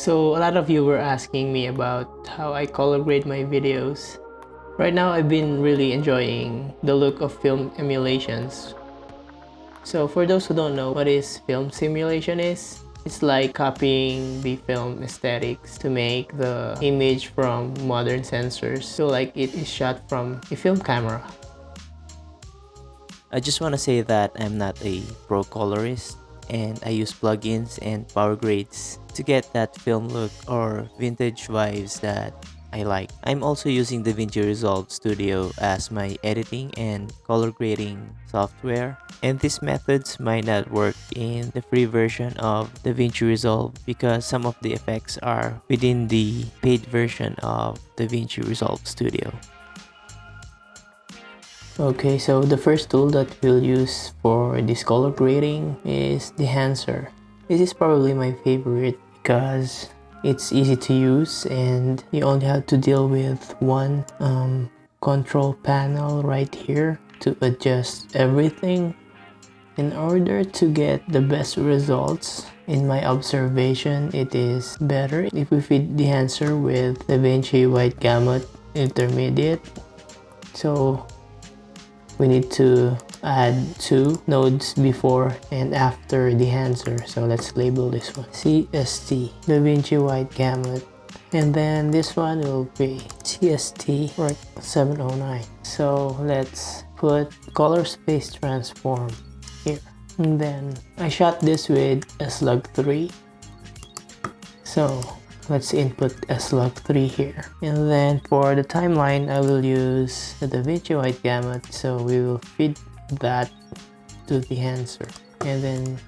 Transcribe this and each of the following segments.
So a lot of you were asking me about how I color grade my videos. Right now I've been really enjoying the look of film emulations. So for those who don't know what is film simulation is, it's like copying the film aesthetics to make the image from modern sensors so like it is shot from a film camera. I just want to say that I'm not a pro colorist and I use plugins and power grades to get that film look or vintage vibes that I like. I'm also using DaVinci Resolve Studio as my editing and color grading software, and these methods might not work in the free version of DaVinci Resolve because some of the effects are within the paid version of DaVinci Resolve Studio. Okay, so the first tool that we'll use for this color grading is the enhancer. This is probably my favorite because it's easy to use and you only have to deal with one control panel right here to adjust everything. In order to get the best results, in my observation, it is better if we feed the enhancer with DaVinci White Gamut Intermediate. So we need to add 2 nodes before and after the enhancer. So let's label this one CST, DaVinci White Gamut. And then this one will be CST Rec 709. So let's put color space transform here. And then I shot this with slug3. So let's input slug3 here. And then for the timeline, I will use the DaVinci White Gamut. So we will feed that to the enhancer. And then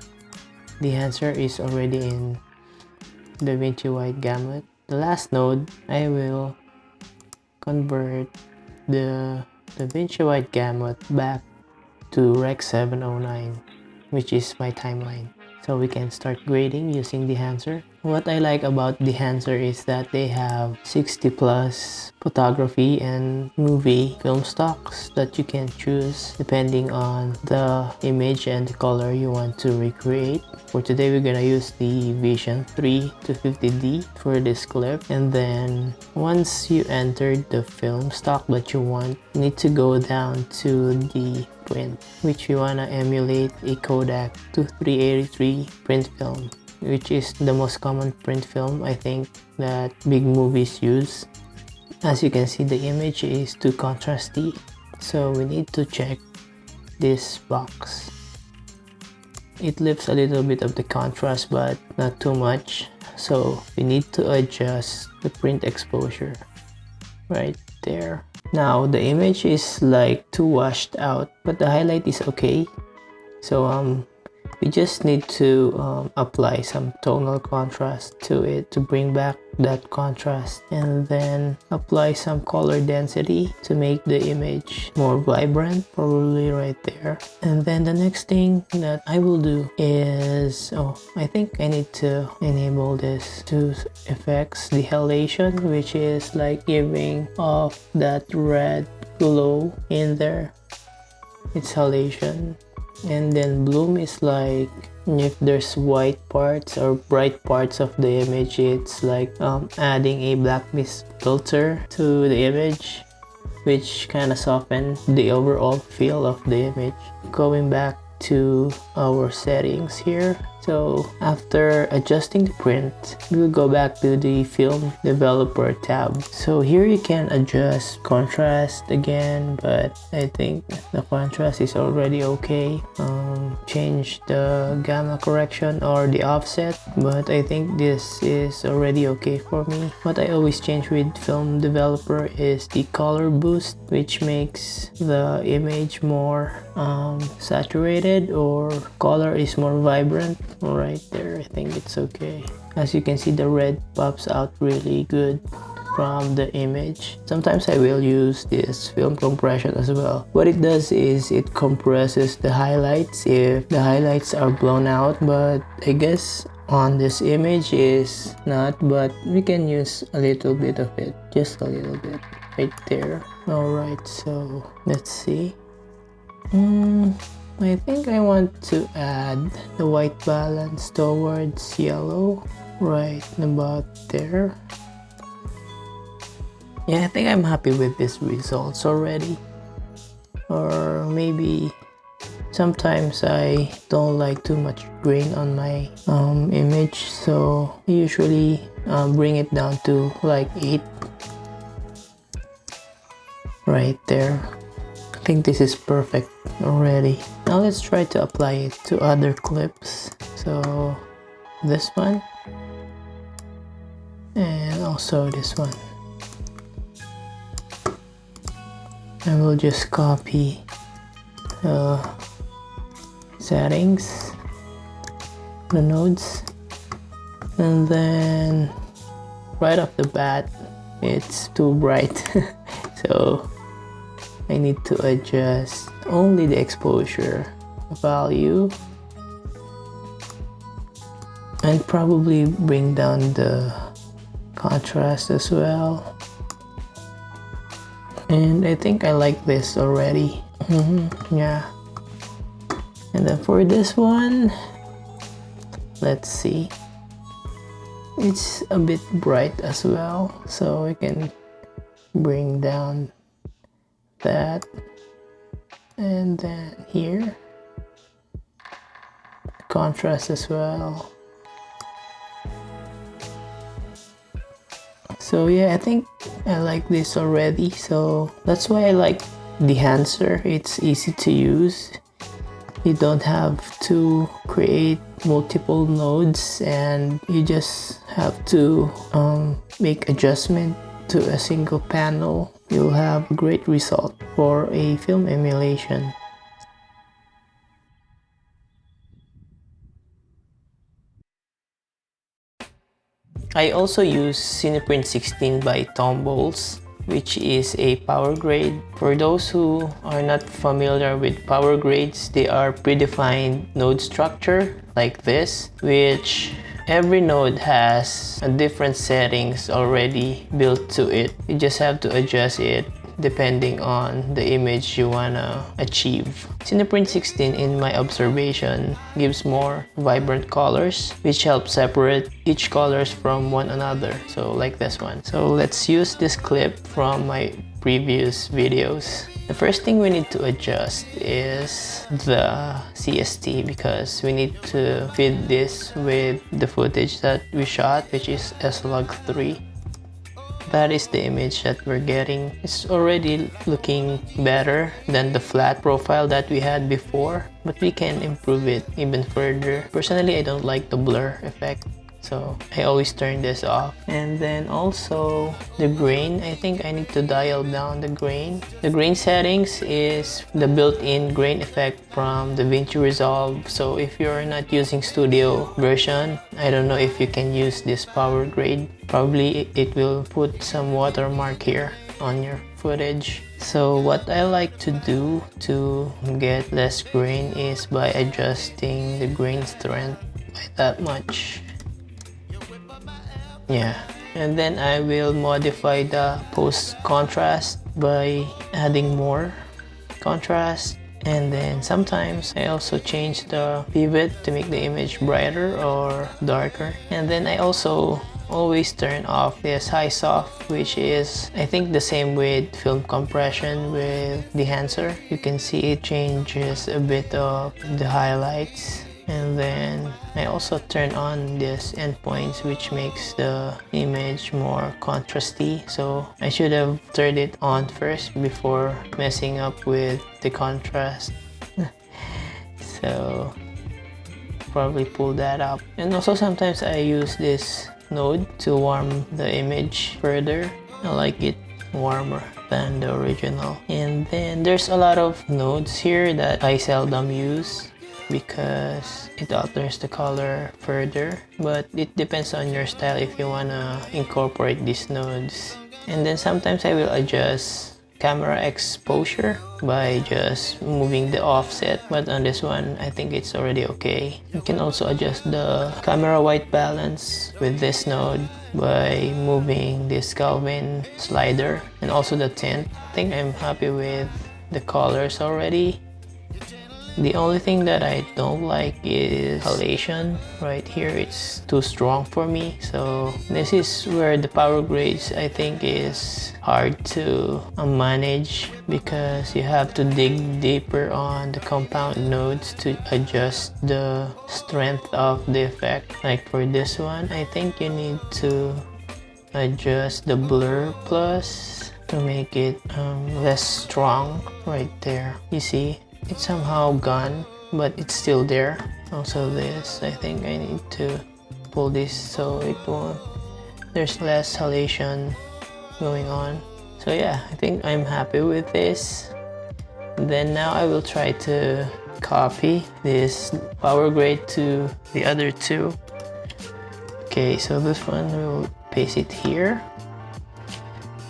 the enhancer is already in DaVinci White Gamut. The last node, I will convert the DaVinci White Gamut back to Rec 709, which is my timeline. So we can start grading using the enhancer. What I like about the enhancer is that they have 60 plus photography and movie film stocks that you can choose depending on the image and the color you want to recreate. For today, we're gonna use the Vision 3 to 50D for this clip. And then once you entered the film stock that you want, you need to go down to the print, which we wanna emulate a Kodak 2383 print film, which is the most common print film I think that big movies use. As you can see, the image is too contrasty, so we need to check this box. It lifts a little bit of the contrast but not too much, so we need to adjust the print exposure right there. Now the image is like too washed out, but the highlight is okay. So we just need to apply some tonal contrast to it to bring back that contrast, and then apply some color density to make the image more vibrant, probably right there. And then the next thing that I will do is, I think I need to enable this to effects, the halation, which is like giving off that red glow in there. It's halation. And then bloom is like if there's white parts or bright parts of the image, it's like adding a black mist filter to the image, which kind of soften the overall feel of the image. Going back to our settings here, so after adjusting the print, we'll go back to the film developer tab. So here you can adjust contrast again, but I think the contrast is already okay. Change the gamma correction or the offset, but I think this is already okay for me. What I always change with film developer is the color boost, which makes the image more saturated, or color is more vibrant. Right there, I think it's okay. As you can see, the red pops out really good from the image. Sometimes I will use this film compression as well. What it does is it compresses the highlights if the highlights are blown out, but I guess on this image is not, but we can use a little bit of it, just a little bit right there. Alright, so let's see. I think I want to add the white balance towards yellow. right about there. Yeah, I think I'm happy with these results already. Or maybe sometimes I don't like too much grain on my image, so I usually bring it down to like 8 right there. I think this is perfect already. Now let's try to apply it to other clips. So this one and also this one. And we'll just copy the settings, the nodes, and then right off the bat it's too bright so I need to adjust only the exposure value and probably bring down the contrast as well. And I think I like this already. Yeah. And then for this one, let's see. It's a bit bright as well, so I can bring down that. And then here, contrast as well. So yeah, I think I like this already, so that's why I like the enhancer. It's easy to use. You don't have to create multiple nodes and you just have to make adjustment to a single panel. You'll have a great result for a film emulation. I also use Cineprint 16 by Tombols, which is a power grade. For those who are not familiar with power grades, they are predefined node structure like this, which every node has a different settings already built to it. You just have to adjust it depending on the image you wanna achieve. Cineprint 16, in my observation, gives more vibrant colors, which helps separate each colors from one another, so like this one. So let's use this clip from my previous videos. The first thing we need to adjust is the CST because we need to feed this with the footage that we shot, which is S-Log3. That is the image that we're getting. It's already looking better than the flat profile that we had before, but we can improve it even further. Personally, I don't like the blur effect, so I always turn this off. And then also the grain, I think I need to dial down the grain. The grain settings is the built-in grain effect from DaVinci Resolve. So if you're not using studio version, I don't know if you can use this power grade. Probably it will put some watermark here on your footage. So what I like to do to get less grain is by adjusting the grain strength by that much. Yeah, and then I will modify the post contrast by adding more contrast. And then sometimes I also change the pivot to make the image brighter or darker. And then I also always turn off this high soft, which is I think the same with film compression with the enhancer. You can see it changes a bit of the highlights. And then I also turn on this endpoints, which makes the image more contrasty. So I should have turned it on first before messing up with the contrast. So probably pull that up. And also sometimes I use this node to warm the image further. I like it warmer than the original. And then there's a lot of nodes here that I seldom use because it alters the color further, but it depends on your style if you wanna incorporate these nodes. And then sometimes I will adjust camera exposure by just moving the offset, but on this one I think it's already okay. You can also adjust the camera white balance with this node by moving this Alvin slider, and also the tint. I think I'm happy with the colors already. The only thing that I don't like is halation. Right here, it's too strong for me. So this is where the power grades I think is hard to manage, because you have to dig deeper on the compound nodes to adjust the strength of the effect. Like for this one, I think you need to adjust the blur plus to make it less strong. Right there, you see it's somehow gone, but it's still there. Also this, I think I need to pull this so it won't, there's less halation going on. So yeah, I think I'm happy with this. Then now I will try to copy this power grade to the other two. Okay, so this one we'll paste it here.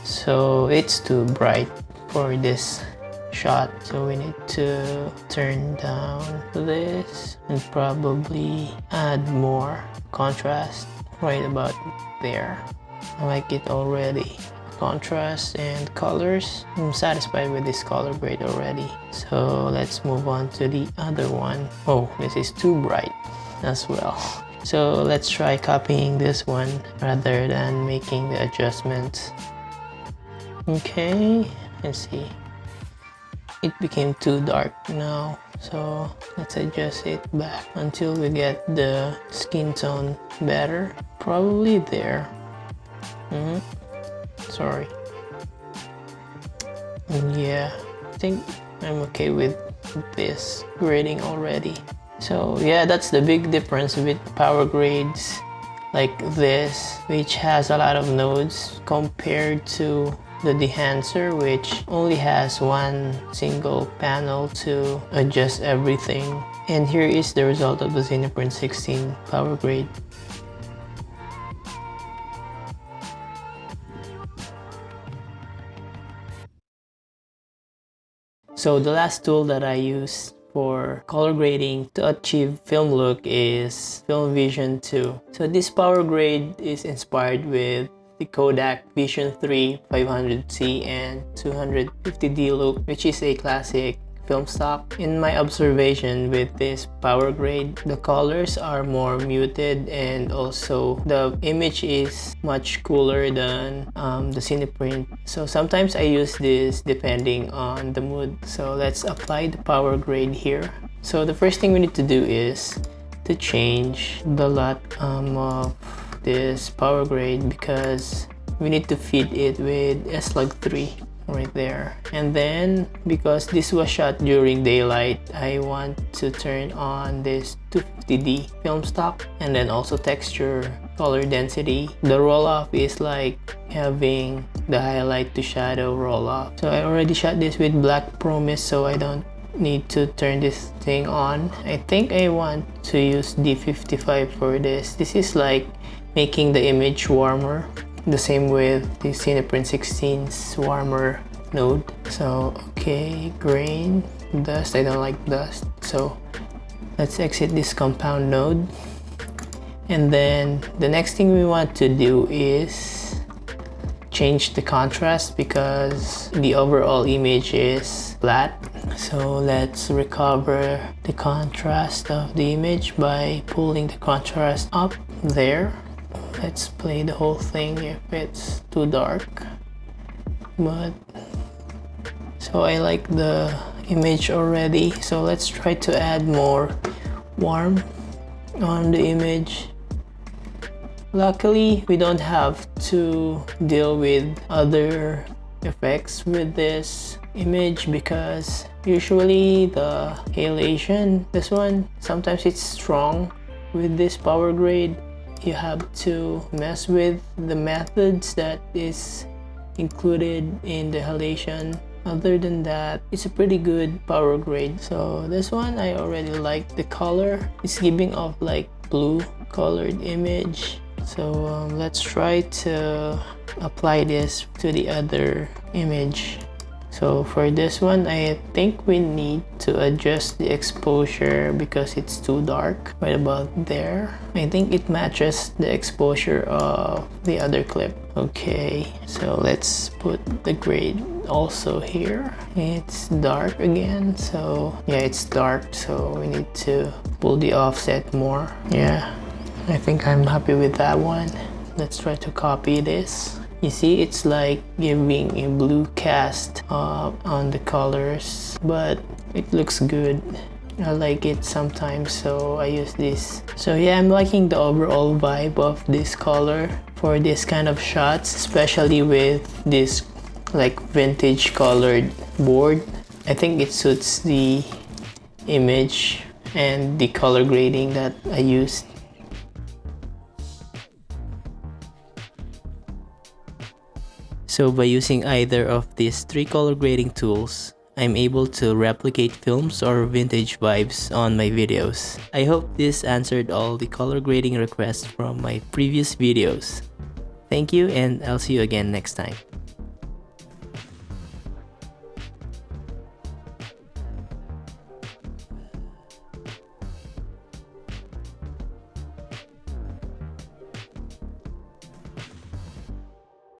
So it's too bright for this shot, so we need to turn down this and probably add more contrast right about there. I like it already. Contrast and colors, I'm satisfied with this color grade already. So let's move on to the other one. Oh, this is too bright as well. So let's try copying this one rather than making the adjustments. Okay, let's see. It became too dark now, so let's adjust it back until we get the skin tone better. Probably there. Sorry. And yeah, I think I'm okay with this grading already. So yeah, that's the big difference with power grades like this, which has a lot of nodes, compared to the dehancer, which only has one single panel to adjust everything. And here is the result of the Cineprint 16 power grade. So the last tool that I use for color grading to achieve film look is Film Vision 2. So this power grade is inspired with the Kodak Vision 3 500C and 250D look, which is a classic film stock. In my observation with this power grade, the colors are more muted and also the image is much cooler than the Cineprint. So sometimes I use this depending on the mood. So let's apply the power grade here. So the first thing we need to do is to change the lot of this power grade, because we need to feed it with S-Log3 right there. And then because this was shot during daylight, I want to turn on this 250D film stock and then also texture color density. The roll off is like having the highlight to shadow roll off. So I already shot this with Black Promise, so I don't need to turn this thing on. I think I want to use D55 for this. This is like making the image warmer. The same with the Cineprint 16's warmer node. So okay, grain, dust, I don't like dust. So let's exit this compound node. And then the next thing we want to do is change the contrast, because the overall image is flat. So let's recover the contrast of the image by pulling the contrast up there. Let's play the whole thing if it's too dark. But so I like the image already, so let's try to add more warmth on the image. Luckily, we don't have to deal with other effects with this image, because usually the halation, this one, sometimes it's strong. With this power grade, you have to mess with the methods that is included in the halation. Other than that, it's a pretty good power grade. So this one, I already like the color. It's giving off like blue colored image. So let's try to apply this to the other image. So for this one, I think we need to adjust the exposure because it's too dark right about there. I think it matches the exposure of the other clip. Okay, so let's put the grade also here. It's dark again, so yeah, it's dark, so we need to pull the offset more. Yeah, I think I'm happy with that one. Let's try to copy this. You see, it's like giving a blue cast on the colors, but it looks good. I like it sometimes, so I use this. So yeah, I'm liking the overall vibe of this color for this kind of shots, especially with this like vintage colored board. I think it suits the image and the color grading that I used. So by using either of these three color grading tools, I'm able to replicate films or vintage vibes on my videos. I hope this answered all the color grading requests from my previous videos. Thank you, and I'll see you again next time.